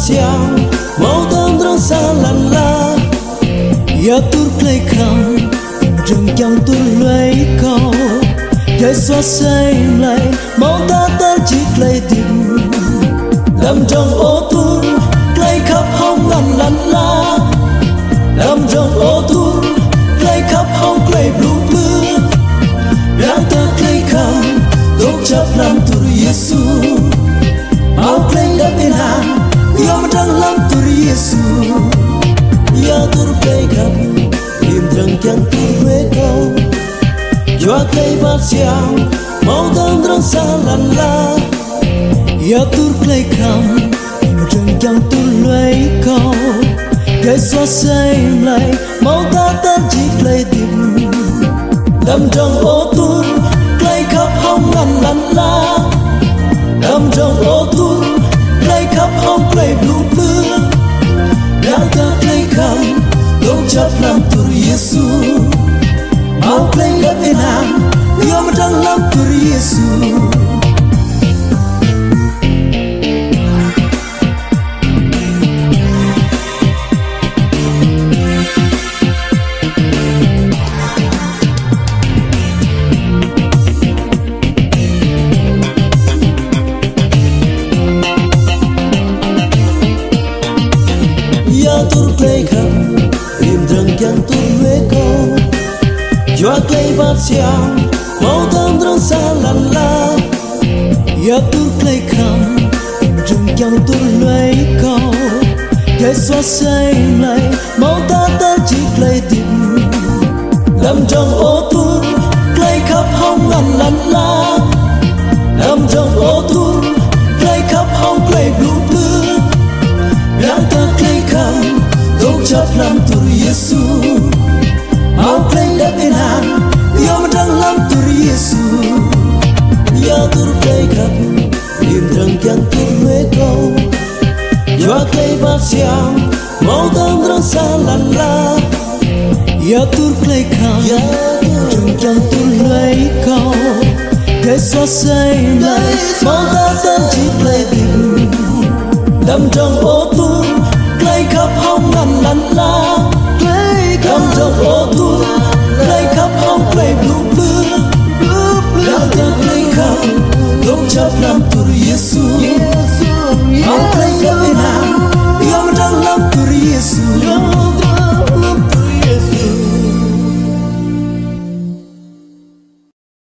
siang mau tâm răng xa lăn la ya tur clay kham rừng chẳng tur lấy câu để xóa say lại mau ta ta chỉ clay tìm làm trong ô tur clay khắp hông ngăn lăn la làm trong ô tur clay khắp hông clay blue blue đang ta clay kham tốt chấp làm tur Giêsu mau clay đã bên hàng yêu mà trăng lắm tur Giêsu ya tur clay kham im rừng chẳng tur quê câu cho clay bát xiang mau tâm răng xa lăn la ya tur clay kham rừng chẳng tur lấy câu để xóa say lại mau ta tan chỉ clay tìm đâm trong ô tur clay khắp hông ngăn lăn la đâm trong ô tur clay khắp hông clay blue blue đang ta clay kham tốt chấp làm tur Giêsu mau clay đã bên hàng yêu mà trăng lắm tur Giêsu tur clay kham im rừng chẳng tur quê câu cho clay bát xiang mau tâm răng xa lăn la ya tur clay kham rừng chẳng tur lấy câu để xóa say lại mau ta ta chỉ clay tìm nằm trong ô tur clay khắp hông ngăn lăn la nằm trong ô tur clay khắp hông clay blue blue đang ta clay kham tốt chấp làm tur Giêsu mau clay đã bên hàng yêu mà trăng lắm tur Giêsu ya tur clay kham im rừng chẳng tur quê câu cho clay bát xiang mau tâm răng xa lăn la ya tur clay kham rừng chẳng tur lấy câu để xóa say lại mau ta tan chỉ clay tìm đâm trong ô tur clay khắp hông ngăn lăn la đâm trong ô tur clay khắp hông clay blue blue đang ta clay kham tốt chấp làm tur Giêsu